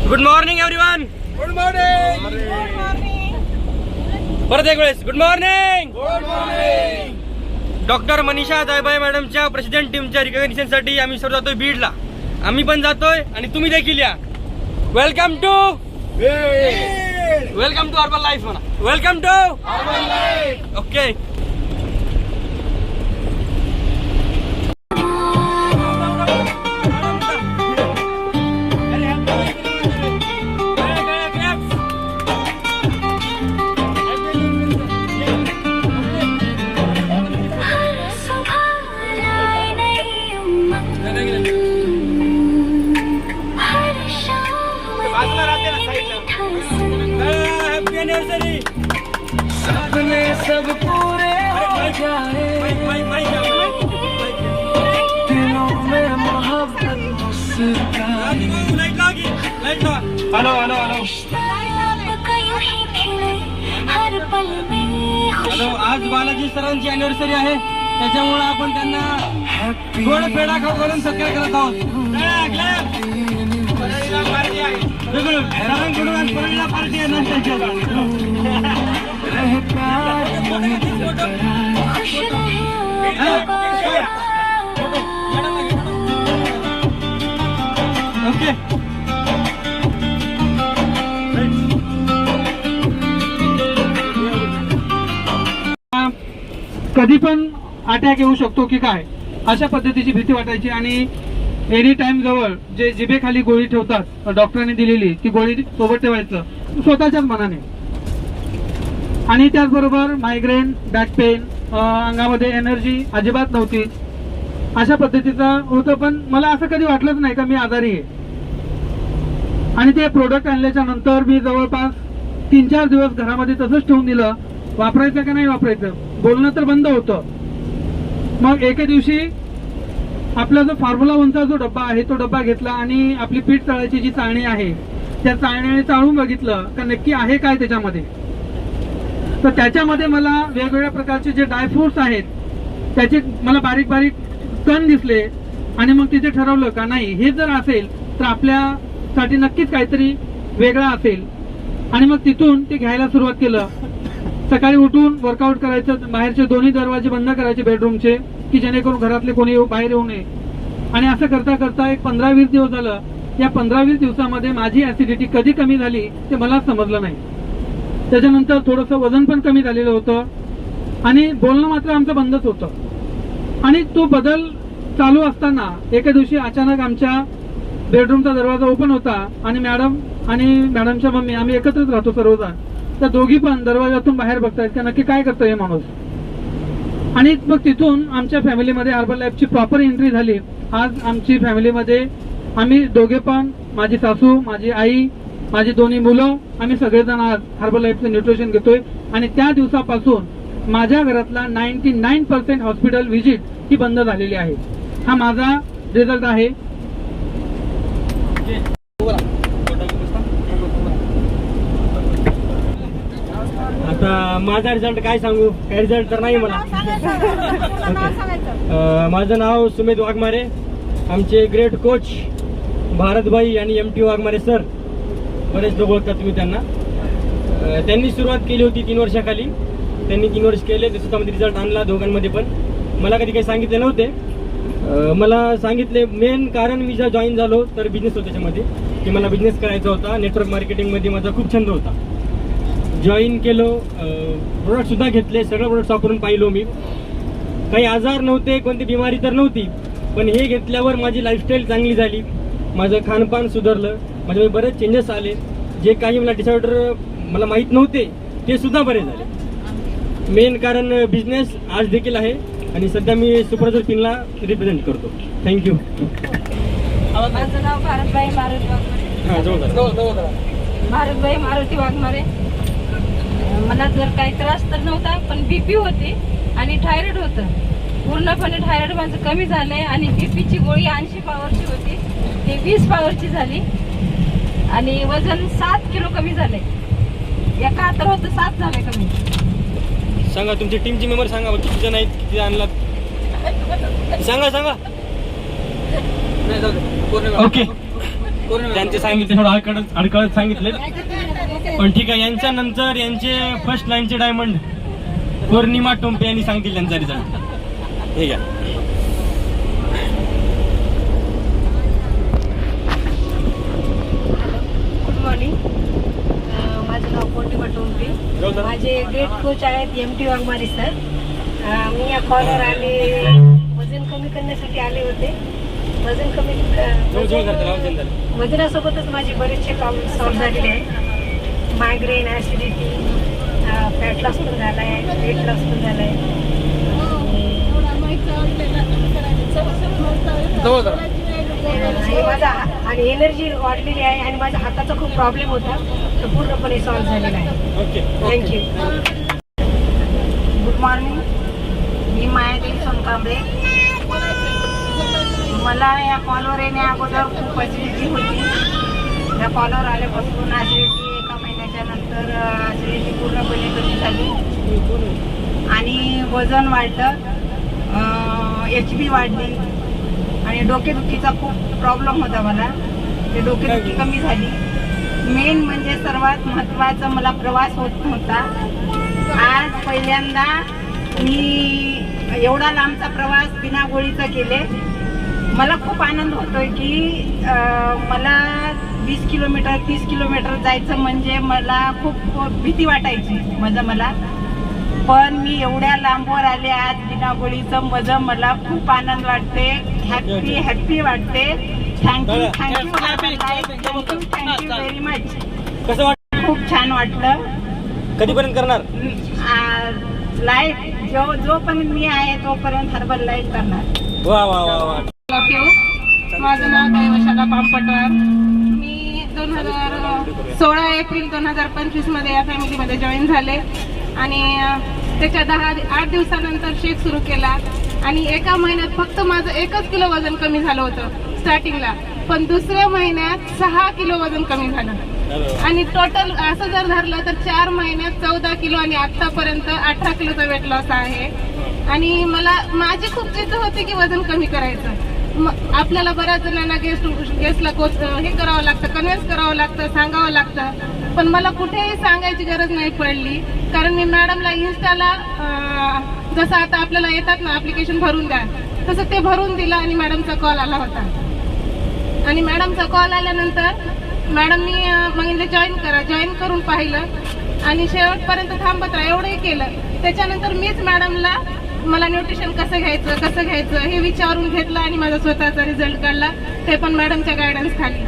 Good morning everyone. Good morning. परत एक वेळेस good morning. Good morning. Doctor Manisha Jaybhai मॅडमच्या प्रेसिडेंट टीमच्या रिकॉग्निशनसाठी आम्ही सर्व जातोय बीडला. आम्ही पण जातोय आणि तुम्ही देखील या. वेलकम टू अर्बन लाईफ म्हणा. Welcome to urban life. Okay. सपने सब पूरे हो जाए, दिलों में मोहब्बत मुस्कान. Hello hello hello hello. आज बालाजी सरांची अॅनिव्हर्सरी आहे, त्याच्यामुळे आपण त्यांना गोड पेढा खाऊ घालून सत्कार करत आहोत. पार्टी आहे ओके. कधी पण अटॅक येऊ शकतो की काय, अशा पद्धतीची भीती वाटायची. आणि एनी टाइम जवळ जे जिभेखाली गोळी ठेवतात डॉक्टरांनी दिलेली, ती गोळी सोबत ठेवायचं स्वतःच्याच मनाने. आणि त्याचबरोबर मायग्रेन, बॅक पेन, अंगामध्ये एनर्जी अजिबात नव्हती, अशा पद्धतीचं होतं. पण मला असं कधी वाटलंच नाही का मी आजारी आहे. आणि ते प्रोडक्ट आणल्याच्या नंतर मी जवळपास 3-4 दिवस घरामध्ये तसंच ठेवून दिलं. वापरायचं का नाही वापरायचं, बोलणं तर बंद होतं. मग एके दिवशी आपला जो फॉर्म्युला 1चा जो डब्बा आहे तो डब्बा घेतला आणि आपली पीठ तळायची जी चाळणी आहे त्या चाळण्याने चाळून बघितलं का नक्की आहे काय त्याच्यामध्ये. तर त्याच्यामध्ये मला वेगवेगळ्या प्रकारचे जे ड्रायफ्रुट्स आहेत त्याचे मला बारीक बारीक कण दिसले. आणि मग तिथे ठरवलं का नाही, हे जर असेल तर आपल्यासाठी नक्कीच काहीतरी वेगळं असेल. आणि मग तिथून ते घ्यायला सुरुवात केलं. सकाळी उठून वर्कआउट करायचं, बाहेरचे दोन्ही दरवाजे बंद करायचे बेडरूमचे, की जेणेकरून घरातले कोणी बाहेर येऊ नये. आणि असं करता करता एक 15-20 दिवस झालं. या 15-20 दिवसामध्ये माझी ऍसिडिटी कधी कमी झाली ते मला समजलं नाही. त्याच्यानंतर थोडंसं वजन पण कमी झालेलं होतं आणि बोलणं मात्र आमचं बंदच होतं. आणि तो बदल चालू असताना एका दिवशी अचानक आमच्या बेडरूमचा दरवाजा ओपन होता आणि मॅडम आणि मॅडमच्या मम्मी, आम्ही एकत्रच राहतो सर्वजण, तर दोघी पण दरवाजातून बाहेर बघतायत का नक्की काय करतोय हे माणूस. आणि मग तिथून आमच्या फॅमिलीमध्ये अर्बन लाईफची प्रॉपर एंट्री झाली. आज आमची फॅमिलीमध्ये आम्ही दोघे पण, माझी सासू, माझी आई, माझी दोन्ही मुलं, आम्ही सगळेजण आज हर्बल लाईफचं न्यूट्रिशन घेतोय. आणि त्या दिवसापासून माझ्या घरातला 99% हॉस्पिटल व्हिजिट ही बंद झालेली आहे. हा माझा रिझल्ट आहे. आता माझा रिझल्ट काय सांगू, काय रिझल्ट तर नाही मला. माझं नाव सुमित वाघमारे. आमचे ग्रेट कोच भारतभाई आणि MT वाघमारे सर, बरेच लोक ओळखतात तुम्ही त्यांना. त्यांनी सुरुवात केली होती 3 वर्षाखाली. त्यांनी 3 वर्ष केले, ते स्वतःमध्ये रिझल्ट आणला दोघांमध्ये पण. मला कधी काही सांगितले नव्हते. मला सांगितले मेन कारण मी जेव्हा जॉईन झालो तर बिझनेस होता त्याच्यामध्ये, की मला बिझनेस करायचा होता. नेटवर्क मार्केटिंगमध्ये माझा खूप छंद होता. जॉईन केलो, प्रोडक्टसुद्धा घेतले, सगळं प्रोडक्ट वापरून पाहिलो मी. काही आजार नव्हते, कोणती बिमारी तर नव्हती, पण हे घेतल्यावर माझी लाईफस्टाईल चांगली झाली, माझं खानपान सुधारलं, माझ्यामध्ये बरेच चेंजेस आले. जे काही मला डिसऑर्डर मला माहीत नव्हते ते सुद्धा बरे झाले. मेन कारण बिझनेस आज देखील आहे आणि सध्या मी सुपरवायझर पिनला रिप्रेझेंट करतो. थँक्यू. माझं नाव भारतभाई मारुती वाघमारे. भारतभाई मारुती वाघमारे. मला जर काही त्रास तर नव्हता, पण BP होती आणि थायरॉइड होतं. पूर्णपणे थायरॉइड माझं कमी झालंय आणि BPची गोळी 80 पॉवरची होती, ती 20 पॉवरची झाली. आणि वजन 7 किलो कमी झालंय. एका तर होतं 7 झालंय कमी. सांगा तुमची टीमची मेंबर सांगा, किती जण आहेत, किती आणलात सांगा. ओके. त्यांचे सांगितले थोडं अडकळत सांगितले, पण ठीक आहे. यांच्या नंतर यांचे फर्स्ट लाईनचे डायमंड पौर्णिमा टोंपे यांनी सांगतील त्यांचा रिझल्ट. ठीक आहे. Good morning. माझं नाव पौर्णिमा टोंपे. माझे ग्रेट कोच आहेत MT वाघमारे सर. मी या कॉलवर आले वजन कमी करण्यासाठी आले होते. वजनासोबतच माझे बरेचसे प्रॉब्लेम सॉल्व्ह झालेले आहेत. मायग्रेन, ॲसिडिटी, फॅट लॉस पण झाला आहे, वेट लॉस पण झाला आहे. आणि माझा आणि एनर्जी वाढलेली आहे आणि माझ्या हाताचा खूप प्रॉब्लेम होता, तो पूर्णपणे सॉल्व्ह झालेला आहे. थँक्यू. Good morning. मी मायादेवी सोनकांबळे. मला या कॉलवर येण्या अगोदर खूप ॲसिडिटी होती. या कॉलवर आल्यापासून ॲसिडिटी एका महिन्याच्या नंतर ॲसिडिटी पूर्णपणे कमी झाली आणि वजन वाढलं, HB वाढली आणि डोकेदुखीचा खूप प्रॉब्लेम होता मला. ते डोकेदुखी कमी झाली. मेन म्हणजे सर्वात महत्त्वाचं, मला प्रवास होत नव्हता. आज पहिल्यांदा मी एवढा लांबचा प्रवास बिना गोळीचा केले. मला खूप आनंद होतोय की मला 20 किलोमीटर 30 किलोमीटर जायचं म्हणजे मला खूप भीती वाटायची मला. पण मी एवढ्या लांबवर आले आज बिना गोळीचं. मला खूप आनंद वाटते, हॅपी वाटते. Thank you very much. कसं वाटतं? खूप छान वाटलं. कधीपर्यंत करणार लाईफ? जोपर्यंत मी आहे तोपर्यंत हर्बल लाईफ करणार. वा वा वा वा. माझं नाव दैवशाला पामपटवार. मी 16 एप्रिल 2025 मध्ये या फॅमिलीमध्ये जॉईन झाले आणि त्याच्या 8 दिवसानंतर शेक सुरू केला आणि एका महिन्यात फक्त माझं 1 किलो वजन कमी झालं होतं स्टार्टिंगला, पण दुसऱ्या महिन्यात 6 किलो वजन कमी झालं आणि टोटल असं जर धरलं तर 4 महिन्यात 14 किलो आणि आतापर्यंत 18 किलोचा वेट लॉस आहे. आणि माझी खूप जिद्द होती की वजन कमी करायचं. आपल्याला बऱ्याच जणांना गेस्टला हे करावं लागतं, कन्व्हिन्स करावं लागतं, सांगावं लागतं, पण मला कुठेही सांगायची गरज नाही पडली. कारण मी मॅडमला इन्स्टाला जसं आता आपल्याला येतात ना ॲप्लिकेशन भरून द्या, तसं ते भरून दिलं आणि मॅडमचा कॉल आला होता. आणि मॅडमचा कॉल आल्यानंतर मॅडमनी म्हणजे जॉईन करून पाहिलं आणि शेवटपर्यंत थांबत राहा एवढंही केलं. त्याच्यानंतर मीच मॅडमला मला न्यूट्रिशन कसं घ्यायचं हे विचारून घेतलं आणि माझा स्वतःचा रिझल्ट काढला, ते पण मॅडमच्या गायडन्स खाली.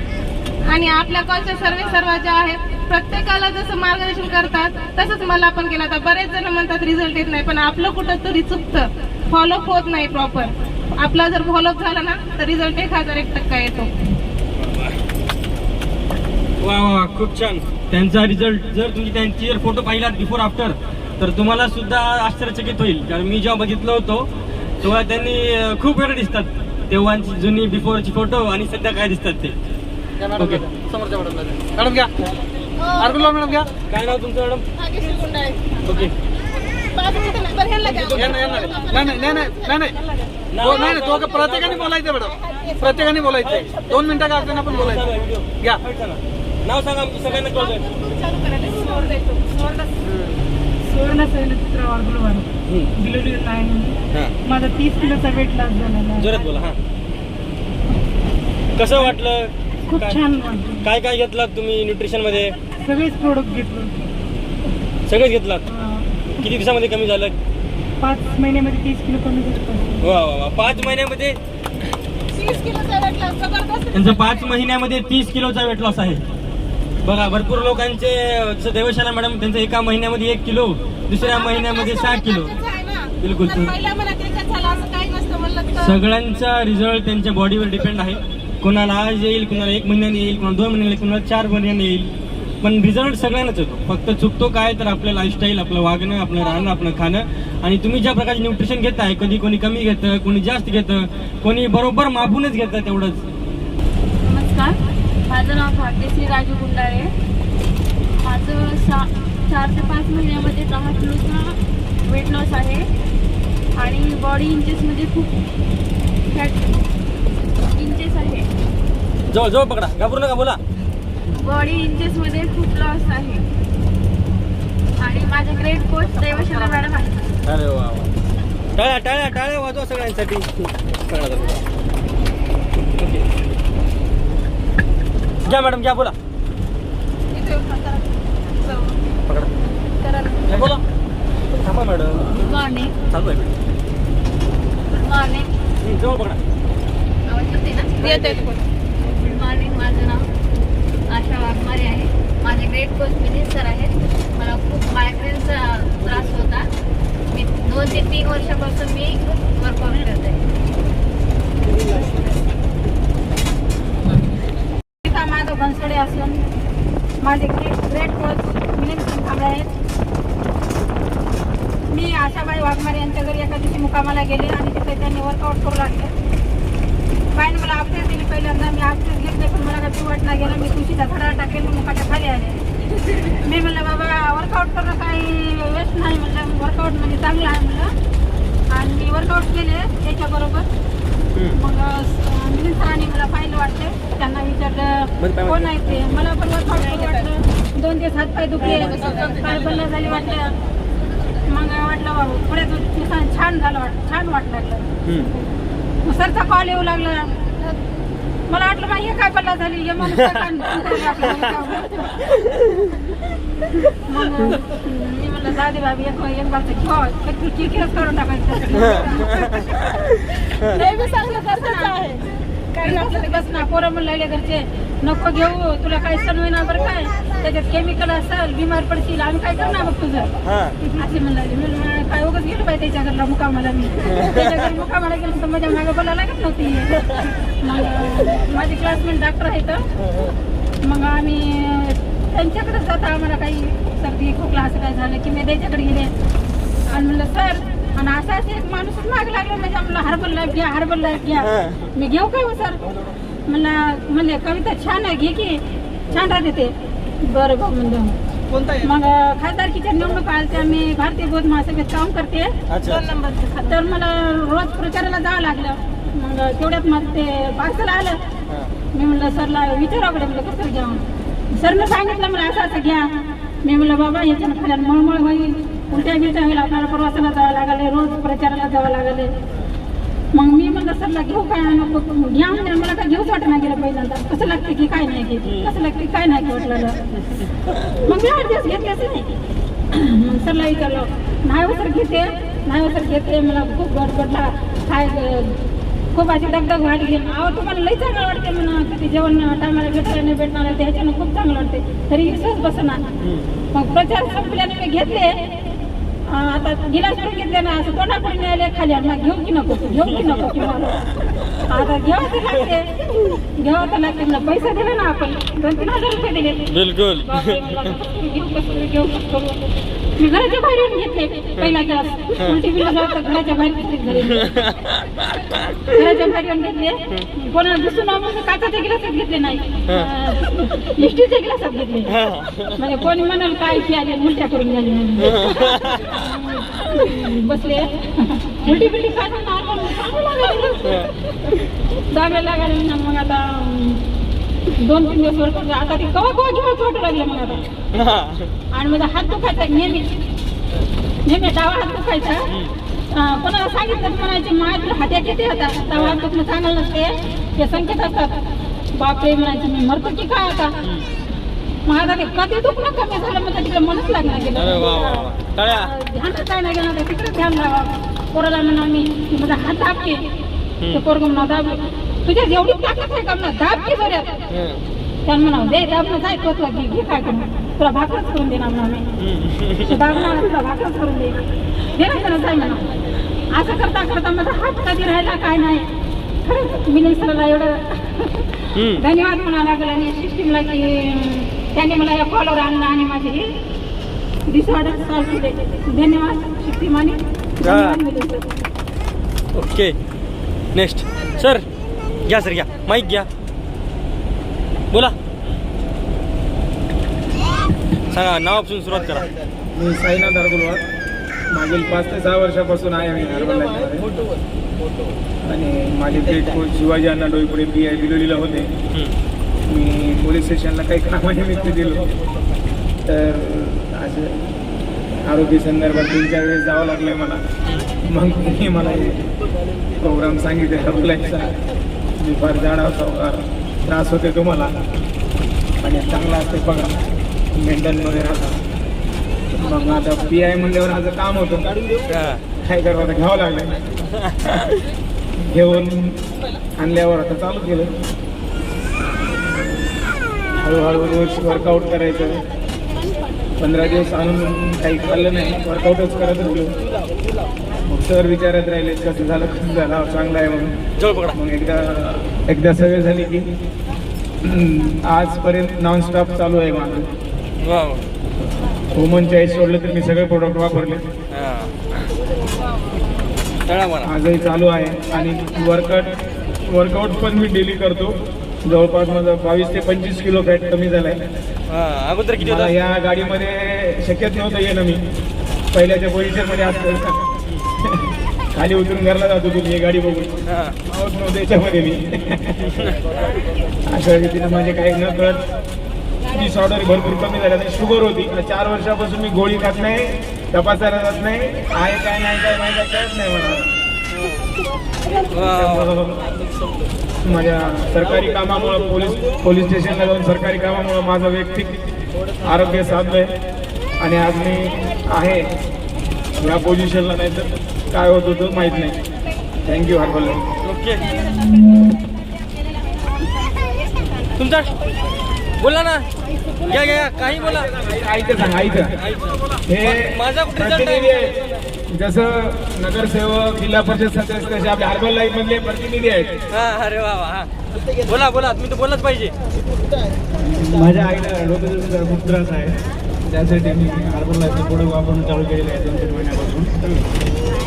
आणि आपल्या कॉलच्या सर्व ज्या आहेत प्रत्येकाला जसं मार्गदर्शन करतात तसंच मला पण केलं. आता बरेच जण म्हणतात रिझल्ट येत नाही, पण आपलं कुठं तरी चुकतं, फॉलोअप होत नाही प्रॉपर. आपला जर फॉलोअप झाला ना तर रिझल्ट 1001% येतो. वा वा, खूप छान. त्यांचा रिझल्ट जर तुम्ही त्यांची जर फोटो पाहिलात बिफोर आफ्टर तर तुम्हाला सुद्धा आश्चर्यचकित होईल. कारण मी जेव्हा बघितलं होतो तेव्हा त्यांनी खूप वेगळे दिसतात. तेव्हाची जुनी बिफोरची फोटो आणि सध्या काय दिसतात ते. ओके, समोरच्या मॅडम घ्या. मॅडम घ्या. काय नाव तुमचं मॅडम? ओके. नाही तो प्रत्येकाने बोलायचं मॅडम, प्रत्येकाने बोलायचं. 2 मिनिटं का आपण बोलायचं. घ्या. नाव सांगा आमची सगळ्यांना कळलं. सुवर्ण सैलचित्र डिलिव्हरी नाही. माझा 30 किलोचा वेट लॉस झाला. जोरात बोला. हा, कसं वाटलं? खूप छान वाटलं. काय काय घेतलात तुम्ही न्यूट्रिशन मध्ये? सगळेच प्रोडक्ट घेतलं. सगळेच घेतलात? किती दिवसामध्ये कमी झालं? 5 महिन्यामध्ये 30 किलो कमी झालं. वा वा वा. 5 महिन्यामध्ये 30 किलोचा वेट लॉस जबरदस्त. त्यांचं 5 महिन्यामध्ये 30 किलोचा वेट लॉस आहे. बघा, भरपूर लोकांचे जसं देवशाला मॅडम त्यांचं एका महिन्यामध्ये 1 किलो, दुसऱ्या महिन्यामध्ये 6 किलो. बिलकुल. सगळ्यांचा रिझल्ट त्यांच्या बॉडीवर डिपेंड आहे. कोणाला आज येईल, कोणाला 1 महिन्याने येईल, कोणाला 2 महिन्याने, कोणाला 4 महिन्याने येईल, पण रिझल्ट सगळ्यांनाच येतो. फक्त चुकतो काय तर आपलं लाईफस्टाईल, आपलं वागणं, आपलं राहणं, आपलं खाणं. आणि तुम्ही ज्या प्रकारचे न्यूट्रिशन घेताय, कधी कोणी कमी घेतं, कोणी जास्त घेतं, कोणी बरोबर मापूनच घेतं, तेवढंच. नमस्कार, माझं नाव भाग्यश्री राजू गुंडाळे. माझं 4 ते 5 महिन्यामध्ये 10 किलोचा वेट लॉस आहे आणि बॉडी इंचेसमध्ये खूप फॅट इंचेस आहे. जवळ जवळ पकडा, घाबरू नका, बोला. बॉडी इंचेस मध्ये खूप लॉस आहे आणि माझे ग्रेट कोच देवशाला मॅडम आहे. अरे वा वा. टाळ्या टाळ्या टाळ्या वाजवा सगळ्यांसाठी. ओके, घ्या मॅडम, घ्या, बोला. पकडा, घ्या, बोला. थांबा मॅडम, गुड मॉर्निंग. चालू आहे. Good morning. जवळ पकडा. आवाज येते ना? Good morning. माझं नाव आशा वाघमारे आहे. माझे ग्रेट कोच विनीत सर आहेत. मला खूप मायग्रेनचा त्रास होता. मी 2 ते 3 वर्षापासून मी वर्कआउट करते. माधव बनसोडे असून माझे ग्रेट कोच विनीत कांबळे आहेत. मी आशाबाई वाघमारे यांच्या घरी एका दिवशी मुकामाला गेले आणि तिथे त्यांनी वर्कआउट करू लागले. बाईने मला ऑप्शन दिली. पहिल्यांदा मी ऑप्शन घेतले पण मला काही वाटला गेला. मी तुळशीचा धडा टाकेल, मुखाच्या खाली आले. मी म्हणलं बाबा वर्कआउट करणं काही वेस्ट नाही, म्हणलं वर्कआउट म्हणजे चांगलं आहे म्हणलं. आणि मी वर्कआउट केले त्याच्याबरोबर. मग विनीत सरांनी मला पाहिलं वाटतं. त्यांना विचारलं कोण आहे ते. मला पण वर्कआउट करू वाटलं. 2 दिवस हातपाय दुखले, पाय बल्ला झाली वाटलं. मग वाटलं बाबा पुढे दिवसांनी छान झालं, छान वाटलं लागलं. सरचा कॉल येऊ लागला. मला वाटलं बाई हे काय बल्ला झाली, हे माणूस काय काम करतो. मग मी म्हणलं जाऊ बाबी एक बाबा घेऊ किरकिरच करून टाकायचं. चांगलं करत आहे बस ना. पोरं म्हणून लागले घरचे नको घेऊ, तुला काय सणवे ना बरं काय, त्याच्यात केमिकल असेल, बिमार पडशील, आम्ही काय करणार मग तुझं असे म्हणले. मी काय उगाच गेलो बाई त्याच्या घरला मुकामाला. मी त्याच्या घरी मुकामाला गेलो तर माझ्या मागे बोला लागत नव्हती. मग माझे क्लासमेट डॉक्टर आहेत. मग आम्ही त्यांच्याकडे जाता आम्हाला काही सर्दी खोकला असं काय झालं की मी त्याच्याकडे गेले आणि म्हणलं सर, आणि असाच एक माणूसच माग लागला म्हणजे आम्हाला हर्बल लाईफ घ्या, हर्बल लाईफ घ्या. मी घेऊ काय हो सर म्हणले कविता छान आहे, घे की छान राहते ते. बरं भाऊ म्हणलं. मग खासदारकीच्या निवडणूक आल्या, मी भारतीय बौद्ध महासभेत काम करते. 2 नंबर तर मला रोज प्रचाराला जावं लागलं. मग तेवढ्यात मग ते पार्सल आलं. मी म्हणलं सरला विचाराकडे म्हणलं कसं घ्या. सरनं सांगितलं मला असं असं घ्या. मी म्हणलं बाबा ह्याच्यानं खाल्यानं मळमळ होईल, उलट्या बिलट्या होईल, आपल्याला प्रवासाला जावं लागले, रोज प्रचाराला जावं लागले. मग मी म्हणलं सरला घेऊ काय नको घ्या म्हणजे मला काय घेऊच वाटत नाही गेलं पहिल्यांदा. कसं लागते की काय नाही घे, कसं लागते काय नाही की वाटलं. मग मी 8 दिवस घेतलेच नाही. मग सरला विचारलं नाही हो सर घेते, नाही हो सर घेते. मला खूप गडबडला काय खूप अशी दगदग वाढली. अहो तुम्हाला लई चांगलं वाटते म्हणा, कधी जेवण टायमाला भेटलं नाही भेटणार ते ह्याच्यानं खूप चांगलं वाटते, तरी विश्वास बसणार. मग प्रचार संपल्याने मी घेतले. आता गिलास पण घेतले ना, असं तोंडाकडे न्यायला खाली आणला. घेऊ की नको, घेऊ की नको की मला आता घ्यावं तर लागते, घ्यावं तर लागते. मला पैसे दिले ना आपण 2-3 हजार रुपये दिले. बिलकुल. घेऊ कसं घेऊ कसं. मी घराच्या बाहेर येऊन घेतले पहिला ग्लास. उलटी बिला जाऊ घराच्या बाहेर घेतले. घराच्या बाहेर येऊन घेतले. कोणाला दिसून म्हणून काचाच्या गिलासात घेतले नाही, इस्टीलच्या गिलासात घेतले. म्हणजे कोणी म्हणाल काय की आले उलट्या करून गेले बसले. उलटी बिलटी काय जागा लागायला ना. मग आता 2-3 दिवस वर आता ते कवा कवा घेऊन वाटू लागले मग आता. आणि माझा हात दुखायचा नेहमी डावा हात दुखायचा. कोणाला सांगितलं म्हणायचे माझ्या हात्या किती होता, डावा हात दुखणं चांगलं नसते, ते संकेत असतात. बापरे म्हणायचे मी मरतो की काय आता. मग आता ते कधी दुखणं कमी झालं म्हणजे तिकडे मनच लागणार गेलं. ध्यान काय नाही गेलं तिकडे ध्यान लावा. पोराला म्हणा मी माझा हात दाबके, ते पोरग म्हणा दाब, तुझ्या जेवढी ताकद आहे का म्हणा दाब की बऱ्यात. त्यानं म्हणा दे दाबणं जाय तो तुला घे काय करणार, तुला भाकरच करून देणार म्हणा मी दाबणार, तुला भाकरच करून दे देणार जाय म्हणा. असं करता करता माझा हात कधी राहिला काय नाही. खरंच मी सराला एवढं धन्यवाद म्हणा लागला आणि सिस्टीमला की त्याने मला या कॉलवर आणलं आणि माझे हे डिसऑर्डर सॉल्व्ह केले. धन्यवाद सिस्टीम आणि धन्यवाद मिळेल सर. ओके नेक्स्ट सर घ्या, सर घ्या माईक घ्या, बोला, सांगा नावापासून सुरुवात करा. मी साईनाथ हरगुलवार, मागील 5 ते 6 वर्षापासून आहे मी हर्बल लाईफमध्ये. आणि माझे ग्रेट कोच शिवाजी अण्णा डोईपुरे PI बिलोलीला होते. मी पोलीस स्टेशनला काही कामानिमित्त गेलो तर असं आरोग्य संदर्भात 3-4 वेळेस जावं लागलं मला. मग मी मला प्रोग्राम सांगितले हरकुलायचा. मी फार जाडा सावकार त्रास होते तुम्हाला आणि चांगला असते बघा मेंटलमध्ये राहता. मग आता PI म्हणल्यावर माझं काम होतं काय करावं आता घ्यावं लागलं. घेऊन आणल्यावर आता चालू केलं हळूहळू रोज वर्कआउट करायचं. 15 दिवस आणून काही खाल्लं नाही वर्कआउटच करत होतो. मग सर विचारत राहिले कसं झालं खूप झाला चांगला आहे म्हणून. मग एकदा सवय झाली की आजपर्यंत नॉनस्टॉप चालू आहे माझं. वुमन चॉईस सोडलं तर मी सगळे प्रोडक्ट वापरले आजही चालू आहे. आणि वर्कआउट पण मी डेली करतो. जवळपास माझा 22 ते 25 किलो फॅट कमी झालाय. अगोदर किती मला या गाडीमध्ये शक्यच नव्हतं येणं. मी पहिल्याच्या पोझिशनमध्ये असतो खाली उतरून घरला जातो तुम्ही ही गाडी बघून आहोत नव्हतं याच्यामध्ये मी. अशा रीतीनं म्हणजे काही न कळत डिसऑर्डर भरपूर कमी झाल्या. शुगर होती 4 वर्षापासून मी गोळी खात नाही तपासायला जात नाही आहे काय नाही काय माहिती कळत नाही मला. माझ्या सरकारी कामामुळं पोलीस स्टेशनला जाऊन सरकारी कामामुळं माझं वैयक्तिक आरोग्य साधलंय आणि आज मी आहे या पोझिशनला. नाही तर काय होत होतं माहीत नाही. Thank you herbal. ओके तुमचा बोला ना घ्या घ्या काही बोला. ऐकतं सांग ऐकतं हे माझा प्रतिनिधी आहे. जसं नगरसेवक जिल्हा परिषद सदस्य तसे आपल्या हर्बल लाईफ मधले प्रतिनिधी आहेत. हा अरे वा वा बोला बोला तुम्ही तर बोललाच पाहिजे. माझ्या आईला डोक्याचा खूप त्रास आहे त्यासाठी मी हर्बल लाईफचे प्रोडक्ट वापरणं चालू केलेले आहे 2-3 महिन्यापासून.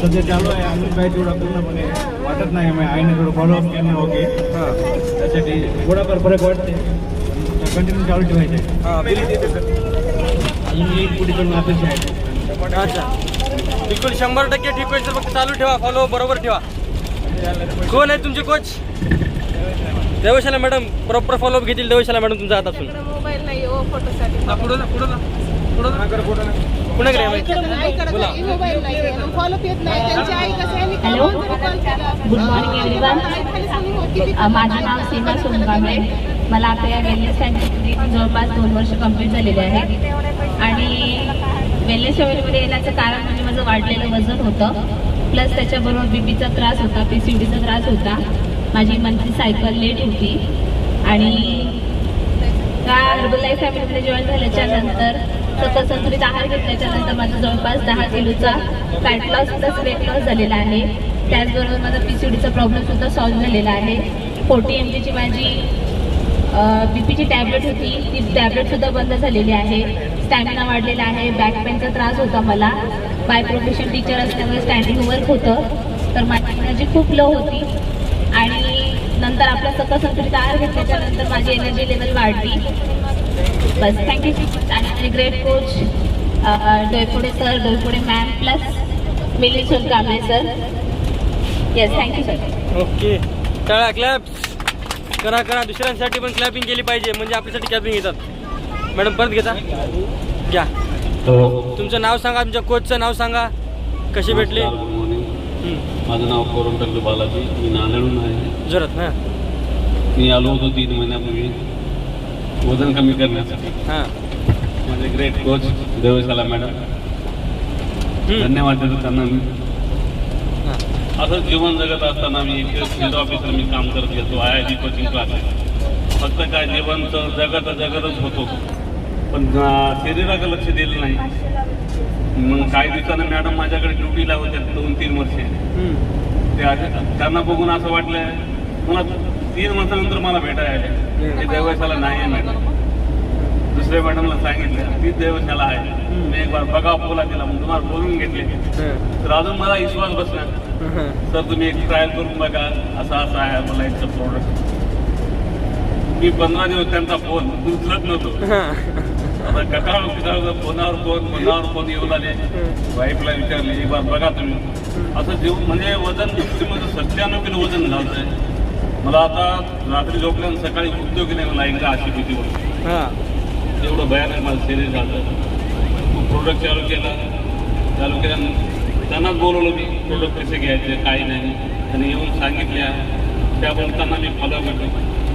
सध्या चालू आहे अजून काही तेवढा पूर्णपणे वाटत नाही. माझ्या आईने थोडं फॉलोअप केलं ओके त्यासाठी थोडाफार फरक वाटते. कंटिन्यू चालू ठेवायचे अजून एक पुढे करून अपेक्षा आहे. अच्छा बिलकुल 100% ठीक होईल. फक्त चालू ठेवा फॉलो बरोबर ठेवा. कोण आहे तुमचे coach? Devshala madam proper follow up घेतील. देवशाला मॅडम तुमचा हातातून मोबाईल नाही हो फोटोसाठी. पुण्याकडे मोबाईल नाही फॉलोअप येत नाही त्यांची आई कसं आहे. Hello good morning everyone. माझं नाव सीमा सोनकांबळे. मला आता या वेलनेस सेंटरमध्ये जवळपास 2 वर्ष कंप्लीट झालेले आहे. आणि वेलनेस सेंटरमध्ये येण्याचं कारण म्हणजे माझं वाढलेलं वजन होतं प्लस त्याच्याबरोबर बीपीचा त्रास होता PCODचा त्रास होता. माझी मंथली सायकल लेट होती. आणि त्या हर्बल लाईफ फॅमिलीमध्ये जॉईन झाल्याच्या नंतर सतत संतुलित आहार घेतल्याच्या नंतर माझा जवळपास 10 किलोचा fat loss plus weight loss झालेला आहे. त्याचबरोबर माझा PCODचा प्रॉब्लेमसुद्धा सॉल्व्ह झालेला आहे. 40 mgची माझी बीपीची टॅबलेट होती ती टॅबलेटसुद्धा बंद झालेली आहे. स्टॅमिना वाढलेला आहे. बॅक पेनचा त्रास होता मला. बाय प्रोफेशन टीचर असल्यामुळे स्टँडिंग वर्क होतं तर माझी एनर्जी खूप लो होती. आणि नंतर आपला सतत संतुलित आहार घेतल्याच्या नंतर माझी एनर्जी लेवल वाढली. बस थँक्यू. आणि माझे great coach Doipude sir Doipude ma'am plus Milind Sonkamble sir. Yes thank you sir. Okay टाळा क्लॅप्स करा करा. दुसऱ्यांसाठी पण क्लॅपिंग केली पाहिजे म्हणजे आपल्यासाठी क्लॅपिंग येतात. मॅडम परत घेता घ्या. तुमचं नाव सांगा तुमच्या कोचचं नाव सांगा कशी भेटली. माझं नाव कोरंटल्लू बालाजी. मी नांदेडून आहे. जोरात हां. मी आलो होतो 3 महिन्यापूर्वी वजन कमी करण्यासाठी. हां माझे ग्रेट कोच देवशाला मॅडम धन्यवाद देतो त्यांना. मी असं जीवन जगत असताना मी एक फील्ड ऑफिसर मी काम करत घेतो IIT कोचिंग क्लासेस. फक्त काय जीवन जगतच होतो पण शरीराकडे लक्ष दिलं नाही. मग काही दिवसानं मॅडम माझ्याकडे ड्युटीला होत्या 2-3 वर्षे. त्यांना बघून असं वाटलं मला 3 वर्षानंतर मला भेटायला आले ते देवशाला नाही आहे मॅडम. दुसऱ्या मॅडमला सांगितलं तीच देवशाला आहे. मी एक बार बघा बोला दिला मग तुम्हाला बोलून घेतले तर अजून मला विश्वास बसला. सर तुम्ही एक ट्रायल करून बघा असं आहे मला एक प्रोडक्ट. मी 15 दिवस त्यांचा फोन उचलत नव्हतो. आता कटाळ फोनावर फोन येऊ लागले. वाईफला विचारले एक बार बघा तुम्ही असं जीव म्हणजे वजन 97 किलो वजन झालं आहे. मला आता रात्री झोपल्यानं सकाळी उठतो की नाही मला एकदा अशी भीती होती. एवढं भयानक माझं शरीर झालं. मग प्रोडक्ट चालू केल्यानं त्यांनाच बोलवलं मी प्रोडक्ट कसे घ्यायचे काही नाही. त्यांनी येऊन सांगितल्या त्या बोलताना मी फॉलो करतो.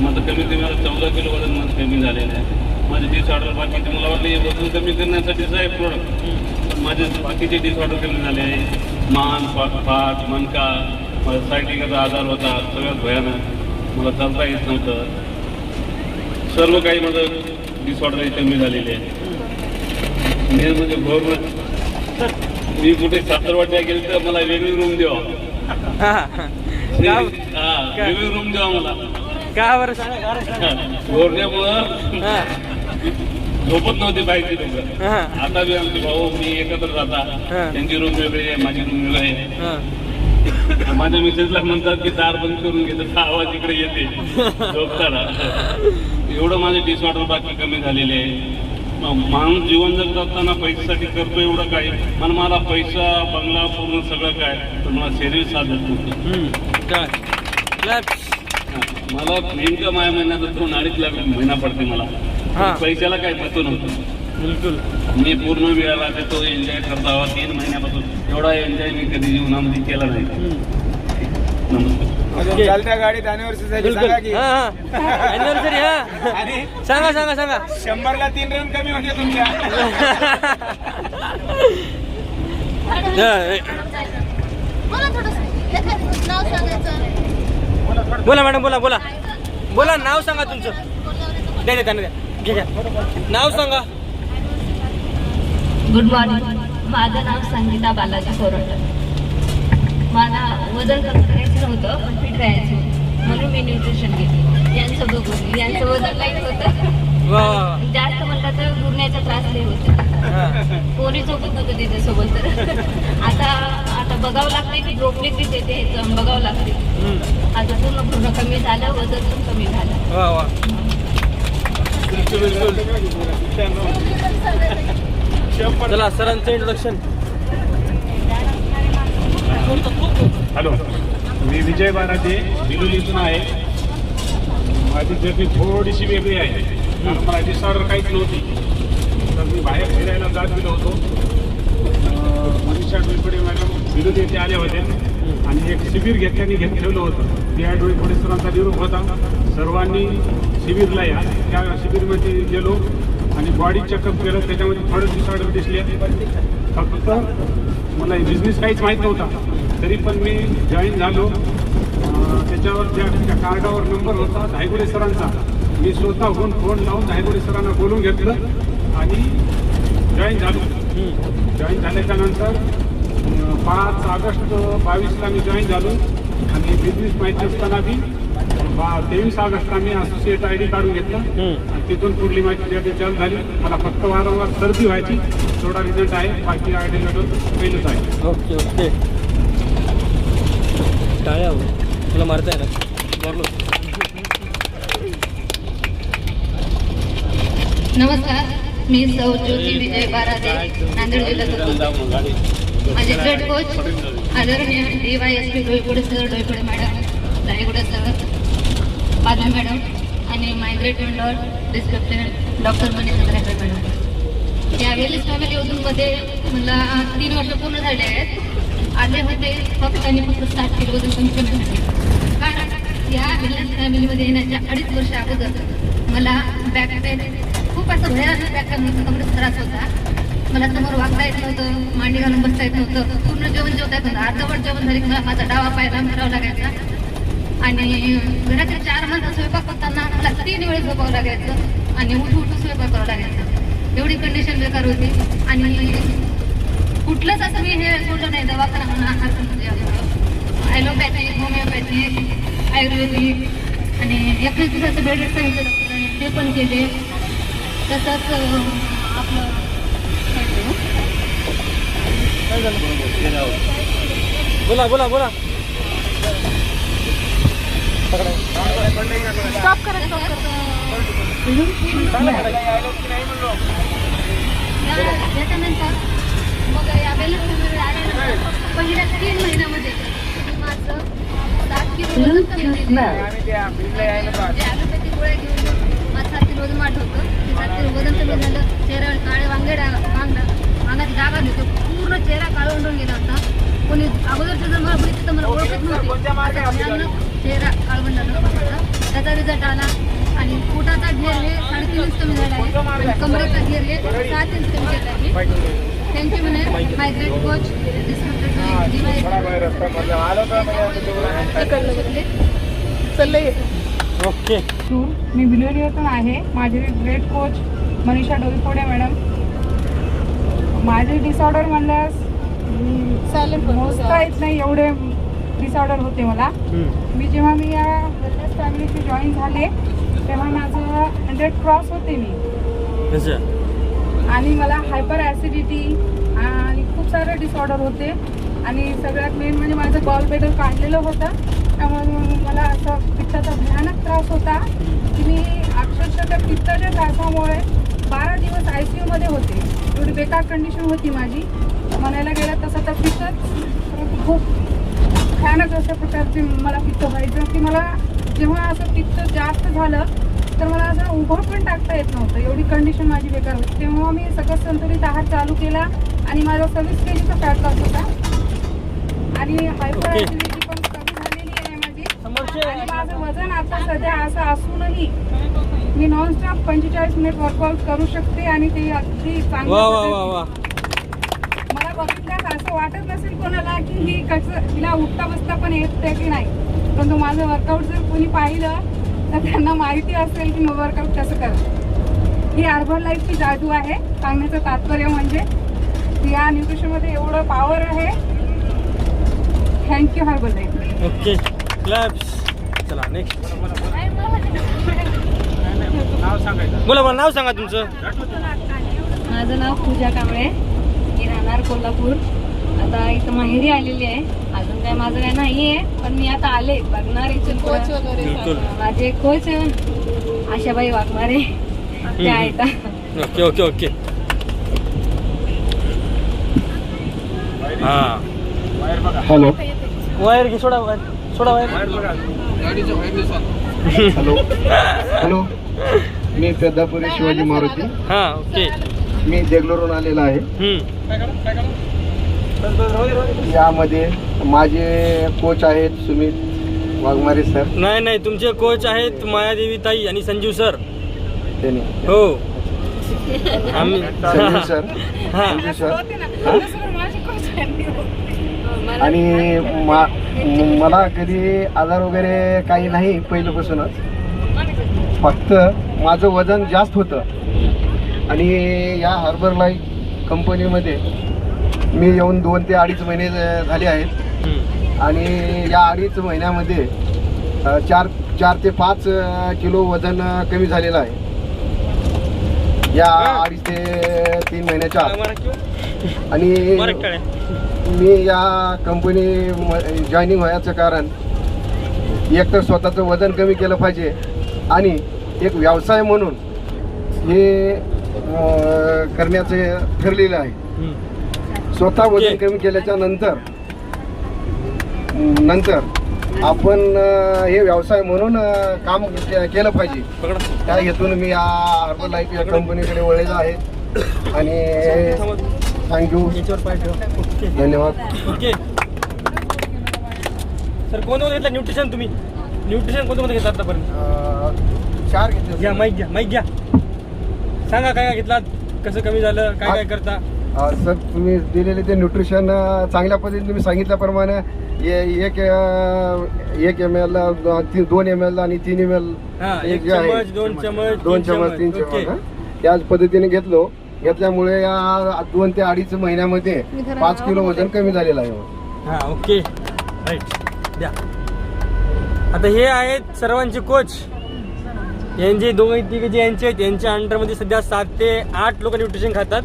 माझं कमीत कमी मला 14 किलो वजन माझं कमी झालेलं आहे. माझे डिसऑर्डर बाकीचे मला वाटलं हे वजन कमी करण्यासाठीच आहे प्रोडक्ट. माझे बाकीचे डिसऑर्डर कमी झाले आहे. मान पाठ मनका माझा सायटिकाचा आजार होता सगळ्यात भयानक. मला चालता येत नव्हतं. सर्व काही माझं डिसऑर्डर कमी झालेले आहे. मेन म्हणजे गव्हर्नमेंट मी कुठे सासरवाड्या गेले तर मला वेगळी रूम द्यावा. वेगळी रूम द्यावा मला. का बरं सांगा. गोरण्यामुळं झोपत नव्हते बाईकची लोक. आता बी आमचे भाऊ मी एकत्र राहता. त्यांची रूम वेगळी आहे माझी रूम वेगळी आहे. माझ्या मिसेसला म्हणतात की दार बंद करून घेतात आवाज इकडे येते झोपताना. एवढं माझे डिसऑर्डर बाकी कमी झालेले आहे. माणूस जीवन जगत असताना पैशासाठी करतो एवढं काय. पण मला पैसा बंगला पूर्ण सगळं काय पण मला शरीर साधत नव्हतं. मला नेमकं माझ्या महिन्याचा 2-2.5 लाख महिना पडते मला. पैशाला काय पतो नव्हतं बिलकुल. मी पूर्ण वेळाला देतो एन्जॉय करता हवा. 3 महिन्यापासून एवढा एन्जॉय मी कधी जीवनामध्ये केला नाही. नमस्कार. चालत्या गाडीत अॅनिव्हर्सरी सांगा की अॅनिव्हर्सरी. सांगा 100ला 3 रन कमी होते तुमच्या. बोला मॅडम बोला नाव सांगा तुमचं. द्या त्यांना घ्या नाव सांगा. Good morning. माझं नाव संगीता बालाजी सोरंटर. मला वजन कमी करायचं नव्हतं पण फिट राहायचं होतं म्हणून मी न्यूट्रिशन घेतली. यांचं बघून यांचं वजन काहीच होतं. जास्त म्हणलं तर गुडण्याचा त्रास नाही होते. कोणी झोपत नव्हतं त्याच्यासोबत. तर आता बघावं लागते की झोपणे किती येते हे बघावं लागते. आता पूर्ण कमी झालं वजन पण कमी झालं. चला सरांचं इंट्रोडक्शन. हॅलो, मी विजय बाराजे बिलोलीतून आहे. माझी जर्नी थोडीशी वेगळी आहे कारण मला डिसऑर्डर काहीच नव्हती. तर मी बाहेर फिरायला जात गेलो होतो. मनीषा डोईफोडे मॅडम बिलोली येथे आले होते आणि एक शिबिर ठेवलं होतं. त्या डोईफोडे सरांचा निरोप होता. सर्वांनी शिबिरला या. त्या शिबिरमध्ये गेलो आणि बॉडी चेकअप केलं. त्याच्यामध्ये थोडं डिसऑर्डर दिसले. फक्त मला बिझनेस काहीच माहीत नव्हता तरी पण मी जॉईन झालो. त्याच्यावर त्या कार्डावर नंबर होता धायगुडे सरांचा. मी स्वतःहून फोन लावून धायगुडे सरांना बोलून घेतलं आणि जॉईन झालो. जॉईन झाल्याच्या नंतर 5 ऑगस्ट 22ला मी जॉईन झालो आणि बिझनेस माहिती असताना मी 23 ऑगस्टला मी असोसिएट ID काढून घेतलं आणि तिथून पुढली माहिती चालू झाली. मला फक्त वारंवार सर्दी व्हायची थोडा रिझल्ट आहे. बाकी ID पहिलंच आहे. ओके टाळ्या तुला मारताय ना. नमस्कार, मी सौ ज्योती विजय बाराजे, नांदेड जिल्ह्यातून. माझे ग्रेट कोच आदरणीय DYSP Doiphode sir, Doiphode madam, Dhaygude sir, Padvi madam आणि my great mentor description doctor Manisha madam. या वेलीस फॅमिली उद्योगमध्ये मला 3 वर्ष पूर्ण झाले आहेत. आले होते फक्त 60 किलो वजन कमी करण्यासाठी. कारण या वेलीस फॅमिलीमध्ये येण्याच्या 2.5 वर्ष अगोदर मला बॅक पेन खूप असं भयानक बॅक पेन त्रास होता. मला समोर वागता येत नव्हतं, मांडी घालून बसता येत नव्हतं, पूर्ण जेवण जेवता येत नव्हतं. अर्धवट जेवण झाली मला माझा डावा पाय लांब करावा लागायचा आणि घरातील 4 माणसं स्वयंपाक करताना मला 3 वेळेस झोपावं लागायचं आणि उठून स्वयंपाक करावं लागायचं. एवढी कंडिशन बेकार होती आणि कुठलंच असं मी हे सोडलं नाही. दवाखाना म्हणा, ॲलोपॅथी, होमिओपॅथी, आयुर्वेदिक आणि 21 दिवसाचं बेड रेस्ट सांगितलं डॉक्टरांनी, ते पण केले. तसंच आपलं बोला स्टॉप करा. त्याच्यानंतर मग या वेळेस पहिल्या 3 महिन्यामध्ये मी माझं 7 किलो वजन कमी केलेलं आहे. जे ॲलोपॅथिक गोळ्या घेऊन माझं 7 किलो वजन वाढत होतं. ते 7 किलो वजन कमी झालं. चेहऱ्यावर काळे वांगाची डाग आली होती. पूर्ण चेहरा काळवंडून गेला होता. कोणी अगोदरचं जर मला बघितलं तर मला ओळखत नव्हते. अचानक चेहरा काळवंडला होता. त्याचा रिझल्ट आला. आणि पोटाचा घेर हे 3.5 इंच कमी झाला आहे. आणि कमरेचा घेर हे 7 इंच कमी केला आहे. थँक्यू म्हणे माय ग्रेट कोच. ओके. मी बिलोलीतून आहे. माझे great coach Manisha Doiphode madam. माझे डिसऑर्डर म्हणल्यास मोजता येत नाही एवढे डिसऑर्डर होते मला. जेव्हा मी या वेलनेस फॅमिलीची जॉईन झाले तेव्हा माझं 100 क्रॉस होते मी. आणि मला हायपर ॲसिडिटी आणि खूप सारे डिसऑर्डर होते. आणि सगळ्यात मेन म्हणजे माझं गॉल ब्लॅडर काढलेलं होतं. त्यामुळे मला असं पित्ताचा भयानक त्रास होता की मी अक्षरशः त्या पित्ताच्या त्रासामुळे 12 दिवस ICU मध्ये होते. एवढी बेकार कंडिशन होती माझी. म्हणायला गेलं तसं तर पित्तच खूप भयानक अशा प्रकारचे मला पित्त व्हायचं की मला जेव्हा असं पित्त जास्त झालं तर मला असं उभं पण टाकता येत नव्हतं. एवढी कंडिशन माझी बेकार होती. तेव्हा मी सगळं संतुलित आहार चालू केला आणि माझा 26 kg चा फॅट लॉस होता. आणि हायपर ॲसिडिटी पण कमी झालेली आहे माझी. आणि माझं वजन आता सध्या असं असूनही मी नॉनस्टॉप 45 मिनिट वर्कआउट करू शकते. आणि ते अगदी चांगलं. मला बघितल्यास असं वाटत नसेल कोणाला की ही कसं हिला उठता बसता पण येते की नाही. परंतु माझं वर्कआउट जर कोणी पाहिलं तर त्यांना माहिती असेल की मग वर्कआउट कसं करतं. ही हर्बल लाईफची जादू आहे. सांगण्याचं तात्पर्य म्हणजे या न्यूट्रिशनमध्ये एवढं पॉवर आहे. Thank you herbal life. Okay. Claps. चला नेक्स्ट. बोला बोला, नाव सांगा तुमचं. माझं नाव पूजा कांबळे. मी राहणार कोल्हापूर. आता इथं माहेरी आलेली आहे. अजून काय माझं काय नाही आहे. पण मी आता आले बघणार इथून. कोच वगैरे माझे कोच आशाबाई वाघमारे ते आहेत. Okay okay okay. हां हॅलो वायर घे. सोडा वायर. सोडा वायर. Hello hello. मी पेद्धापुरी शिवाजी मारुती. हां ओके. मी देगलूरून आलेला आहे. यामध्ये माझे कोच आहेत सुमित वाघमारे सर. नाही नाही, तुमचे कोच आहेत मायादेवी ताई आणि संजीव सर. त्यांनी हो आम्ही संजीव सर. हां सर आणि मला कधी आजार वगैरे काही नाही पहिल्यापासूनच. फक्त माझं वजन जास्त होतं. आणि या हार्बर लाईफ कंपनीमध्ये मी येऊन 2 ते 2.5 महिने झाले आहेत. आणि या 2.5 महिन्यामध्ये 4 ते 5 किलो वजन कमी झालेलं आहे. या 2.5 ते 3 महिन्याच्या आत. आणि मी या कंपनी जॉईनिंग व्हायचं कारण एक तर स्वतःचं वजन कमी केलं पाहिजे आणि एक व्यवसाय म्हणून हे करण्याचे ठरलेलं आहे. स्वतः वजन कमी केल्याच्या नंतर आपण हे व्यवसाय म्हणून काम केलं पाहिजे. त्या हेतून मी या हर्बल लाईफ या कंपनीकडे वळलेलो आहे. आणि थँक्यू. धन्यवाद. Okay sir. कोणतं घेतलं न्यूट्रिशन तुम्ही? न्यूट्रिशन कोणतं घेतलं आतापर्यंत? 4 घेतले. घ्या माईक घ्या. माईक घ्या. सांगा काय काय घेतलात, कसं कमी झालं, काय काय करता. सर तुम्ही दिलेले ते न्यूट्रिशन चांगल्या पद्धतीने तुम्ही सांगितल्याप्रमाणे 1 ml 2 ml आणि 3 ml 1 चमच 2 चमच 2 चमच 3 चमच याच पद्धतीने घेतल्यामुळे या 2 ते 2.5 महिन्यामध्ये 5 किलो वजन कमी झालेलं आहे. हां ओके राईट. द्या. आता हे आहेत सर्वांचे कोच. यांचे 2-3 जे यांचे आहेत यांच्या अंडरमध्ये सध्या 7 ते 8 लोक न्यूट्रिशन खातात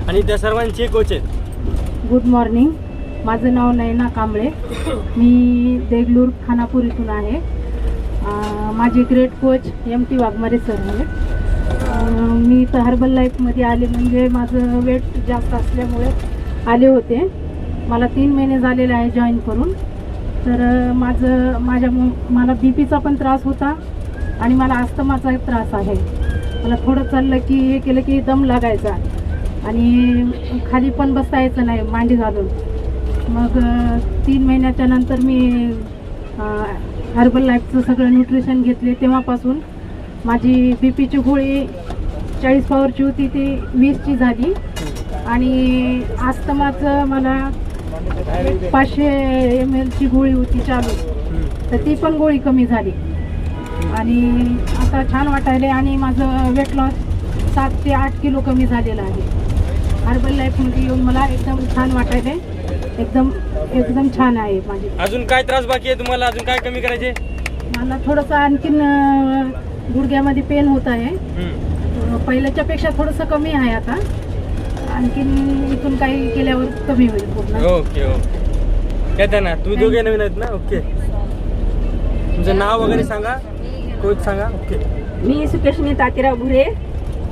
आणि त्या सर्वांचे कोच आहेत. Good morning. माझं नाव नयना कांबळे. मी देगलूर खानापूर इथून आहे. माझे great coach MT Waghmare sir आहेत. मी इथं हर्बल लाईफमध्ये आले म्हणजे माझं वेट जास्त असल्यामुळे आले होते. मला 3 महिने झालेले आहे जॉईन करून. तर मला बीपीचा पण त्रास होता आणि मला अस्थमाचा त्रास आहे. मला थोडं चाललं की हे केलं की दम लागायचा आणि खाली पण बसता यायचं नाही मांडी घालून. मग 3 महिन्याच्या नंतर मी हर्बल लाईफचं सगळं न्यूट्रिशन घेतले. तेव्हापासून माझी बीपीची गोळी 40 पॉवरची होती ती 20ची झाली आणि अस्थमाचं मला 500 ml ची गोळी होती चालू, तर ती पण गोळी कमी झाली आणि आता छान वाटायले आणि माझं वेट लॉस 7 ते 8 किलो कमी झालेलं आहे. हर्बल लाईफमध्ये येऊन मला एकदम छान वाटायले, एकदम छान आहे माझी. अजून काय त्रास बाकी आहे तुम्हाला? अजून काय कमी करायचे? मला थोडंसं आणखीन गुडघ्यामध्ये पेन होत आहे. पहिल्याच्या पेक्षा थोडंसं कमी आहे आता. आणखीन इथून काही केल्यावर कमी होईल पूर्ण. Okay okay. येते ना, तुम्ही दोघे नवीन आहेत ना? ओके. तुमचं नाव वगैरे सांगा, कोच सांगा. ओके. मी सुकेशनी तातीराव भुरे,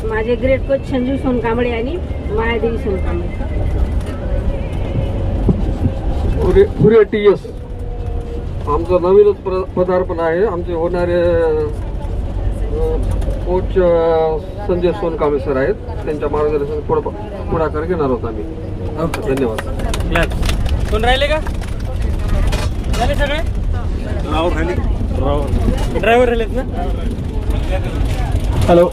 माझे ग्रेट कोच संजीव सोनकांबळे आणि मायादेवी सोनकांबळे. भुरे TS आमचं नवीनच पदार्पण आहे. आमचे होणारे कोच संजय सोनकांबळे सर आहेत, त्यांच्या मार्गदर्शन पुढाकार घेणार आहोत आम्ही. धन्यवाद. कोण राहिले का? झाले सगळे? ड्रायव्हर राहिलेत ना? हॅलो.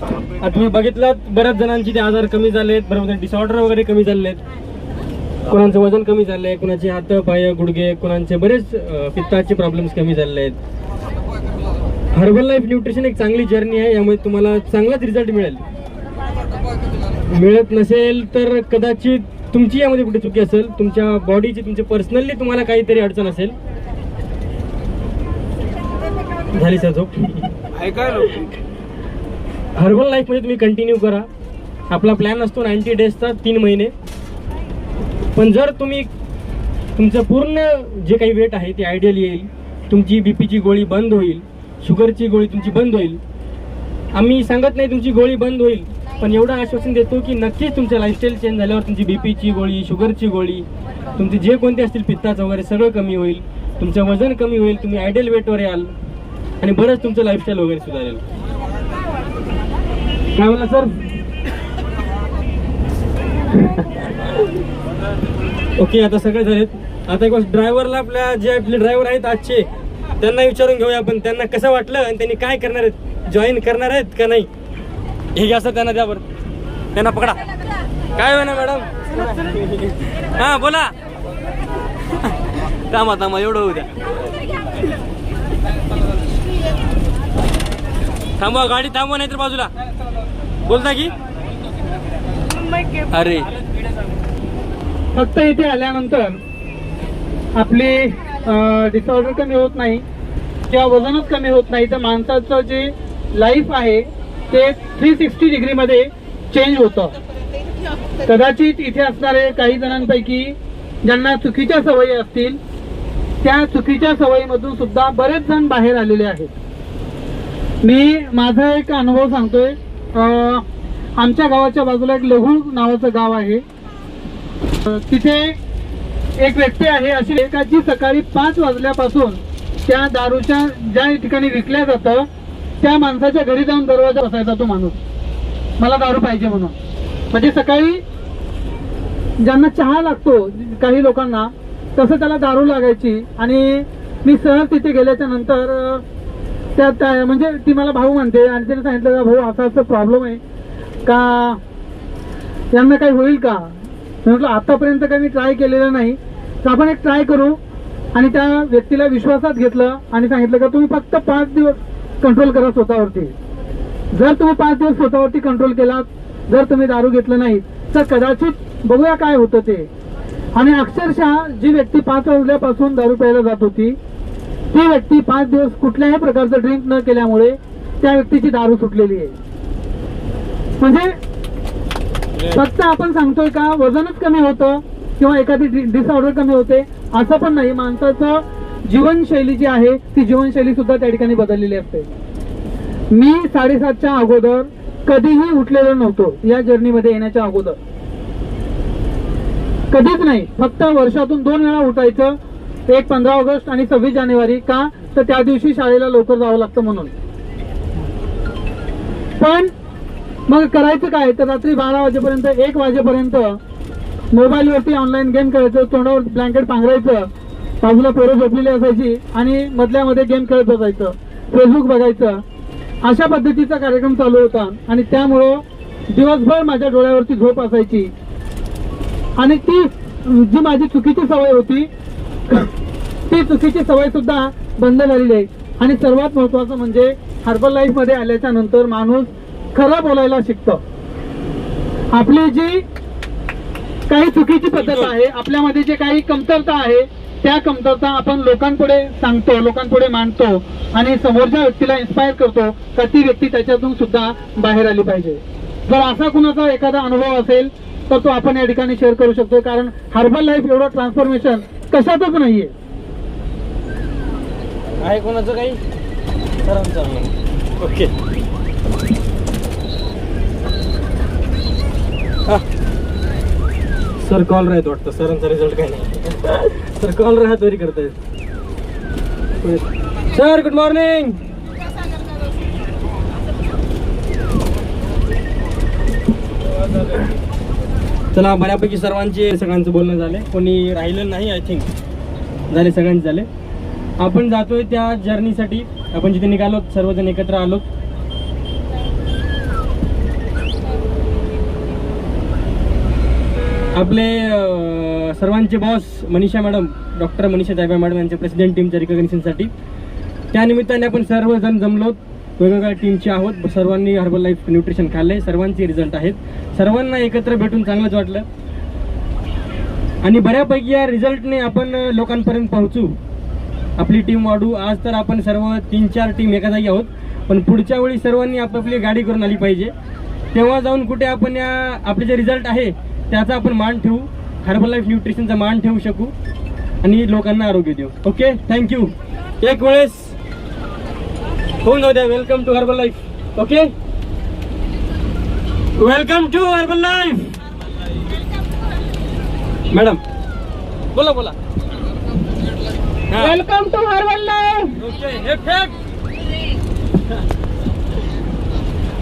तुम्ही बघितलं बऱ्याच जणांची ते आजार कमी झालेत, बरोबर डिसऑर्डर वगैरे कमी झालेत, कोणाचं वजन कमी झालंय, कोणाचे हात पाय गुडघे, कोणाचे बरेच पित्ताचे प्रॉब्लेम्स कमी झालेले आहेत. हर्बल लाईफ न्यूट्रिशन एक चांगली जर्नी आहे, यामुळे तुम्हाला चांगलाच रिझल्ट मिळेल. मिळत नसेल तर कदाचित तुमची यामध्ये कुठे चुकी असेल, तुमच्या बॉडीची, तुमच्या पर्सनली तुम्हाला काहीतरी अडचण असेल. झाली सर झोप? हर्बल लाईफ मध्ये तुम्ही कंटिन्यू करा. आपला प्लॅन असतो 90 डेजचा, 3 महिने. पण जर तुम्ही तुमचं पूर्ण जे काही वेट आहे ते आयडियल येईल, तुमची बीपीची गोळी बंद होईल, शुगरची गोळी तुमची बंद होईल. आम्ही सांगत नाही तुमची गोळी बंद होईल, पण एवढं आश्वासन देतो की नक्कीच तुमचं लाईफस्टाईल चेंज झाल्यावर तुमची बीपीची गोळी, शुगरची गोळी, तुमचे जे कोणते असतील पित्ताचं वगैरे सगळं कमी होईल, तुमचं वजन कमी होईल, तुम्ही आयडियल वेटवर याल आणि बरंच तुमचं लाईफस्टाईल वगैरे सुधारेल. काय बोला सर? ओके. आता सगळे झालेत. आता एक ड्रायव्हरला, आपल्या जे आपले ड्रायव्हर आहेत आजचे, त्यांना विचारून घेऊया आपण त्यांना कसं वाटलं आणि त्यांनी काय करणार आहेत, जॉईन करणार आहेत का नाही. हे घ्या सर, त्यांना द्या बरं, त्यांना पकडा. काय होय ना मॅडम? हा बोला. थांबा एवढं होऊ द्या. थांबवा, गाडी थांबवा, नाहीतर बाजूला बोलता की. अरे फक्त इथे आल्यानंतर आपले डिसऑर्डर कमी होत नाही किंवा वजनच कमी होत नाही, तर माणसाचं जे लाईफ आहे ते 360 डिग्रीमध्ये चेंज होतं. कदाचित इथे असणारे काही जणांपैकी ज्यांना चुकीच्या सवयी असतील, त्या चुकीच्या सवयीमधून सुद्धा बरेच जण बाहेर आलेले आहेत. मी माझा एक अनुभव सांगतोय. आमच्या गावाच्या बाजूला एक लघु नावाचं गाव आहे. तिथे एक व्यक्ती आहे अशी एकाची सकाळी 5 वाजल्यापासून त्या दारूच्या ज्या ठिकाणी विकल्या जातं त्या माणसाच्या घरी जाऊन दरवाजा बसायचा तो माणूस, मला दारू पाहिजे म्हणून. म्हणजे सकाळी ज्यांना चहा लागतो काही लोकांना, तसं त्याला दारू लागायची. आणि मी सहज तिथे गेल्याच्या नंतर त्यात म्हणजे ती मला भाऊ म्हणते आणि तिने सांगितलं का भाऊ असा प्रॉब्लेम आहे का, यांना काही होईल का. म्हटलं आतापर्यंत काही मी ट्राय केलेलं नाही, तर आपण एक ट्राय करू. आणि त्या व्यक्तीला विश्वासात घेतलं आणि सांगितलं का तुम्ही फक्त 5 दिवस कंट्रोल करा स्वतःवरती. जर तुम्ही 5 दिवस स्वतःवरती कंट्रोल केलात, जर तुम्ही दारू घेतलं नाही, तर कदाचित बघूया काय होतं ते. आणि अक्षरशः जी व्यक्ती 5 वाजल्यापासून दारू प्यायला जात होती, ती व्यक्ती 5 दिवस कुठल्याही प्रकारचं ड्रिंक न केल्यामुळे त्या व्यक्तीची दारू सुटलेली आहे. म्हणजे फक्त आपण सांगतोय का वजनच कमी होतं किंवा एखादी डिसऑर्डर कमी होते असं पण नाही. माणसाचं जीवनशैली जी आहे ती जीवनशैली सुद्धा त्या ठिकाणी बदललेली असते. मी 7:30च्या अगोदर कधीही उठलेलो नव्हतो या जर्नीमध्ये येण्याच्या अगोदर. कधीच नाही. फक्त वर्षातून 2 वेळा उठायचं, एक 15 ऑगस्ट आणि 26 जानेवारी. का तर त्या दिवशी शाळेला लवकर जावं लागतं म्हणून. पण मग करायचं काय तर रात्री 12 वाजेपर्यंत 1 वाजेपर्यंत मोबाईलवरती ऑनलाईन गेम खेळायचं, तोंडावर ब्लँकेट पांघरायचं, बाजूला पोरं झोपलेली असायची आणि मधल्यामध्ये गेम खेळत बसायचं, फेसबुक बघायचं. अशा पद्धतीचा कार्यक्रम चालू होता आणि त्यामुळं दिवसभर माझ्या डोळ्यावरती झोप असायची. आणि ती जी माझी चुकीची सवय होती ती चुकीची सवय सुद्धा बंद झालेली आहे. आणि सर्वात महत्वाचं म्हणजे हर्बल लाईफ मध्ये आल्याच्या नंतर माणूस खरं बोलायला शिकतो. आपली जी काही चुकीची पद्धत आहे, आपल्यामध्ये जे काही कमतरता आहे, त्या कमतरता आपण लोकांपुढे सांगतो, लोकांपुढे मांडतो आणि समोरच्या व्यक्तीला इन्स्पायर करतो का ती व्यक्ती त्याच्यातून सुद्धा बाहेर आली पाहिजे. जर असा कुणाचा एखादा अनुभव असेल तर तो आपण या ठिकाणी शेअर करू शकतो. कारण हर्बल लाईफ एवढं ट्रान्सफॉर्मेशन कशातच नाहीये. आहे कोणाचं काही सरांचं? ओके. सर कॉल राहत वाटतं, सरांचा रिझल्ट काय नाही. सर कॉल राहत तरी करतायत. Sir good morning. चला, बऱ्यापैकी सगळ्यांचं बोलणं झालं, कोणी राहिलं नाही. आय थिंक झाले, सगळ्यांचे झाले. आपण जातोय त्या जर्नीसाठी. आपण जिथे निघालो सर्वजण एकत्र आलो. आपले सर्वांचे boss Manisha madam, doctor Manisha Dayba madam यांच्या प्रेसिडेंट टीमच्या रिकॉग्निशनसाठी त्यानिमित्ताने आपण सर्वजण जमलो. वेगवेगळ्या टीमचे आहोत. सर्वांनी हर्बल लाईफ न्यूट्रिशन खाल्लंय. सर्वांचे रिझल्ट आहेत. सर्वांना एकत्र भेटून चांगलंच वाटलं आणि बऱ्यापैकी या रिझल्टने आपण लोकांपर्यंत पोहोचू, आपली टीम वाढू. आज तर आपण सर्व 3-4 टीम एका जागी आहोत, पण पुढच्या वेळी सर्वांनी आपापली गाडी करून आली पाहिजे. तेव्हा जाऊन कुठे आपण आपले जे रिझल्ट आहे त्याचा आपण मान ठेवू, हर्बल लाईफ न्यूट्रिशनचा मान ठेवू शकू आणि लोकांना आरोग्य देऊ. Okay, thank you. एक वेळेस होऊन जाऊ द्या. Welcome to Herbalife. Okay, welcome to Herbalife. Madam बोला बोला. Welcome to Herbalife.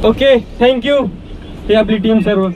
Okay, thank you. हे आपली टीम सर्व.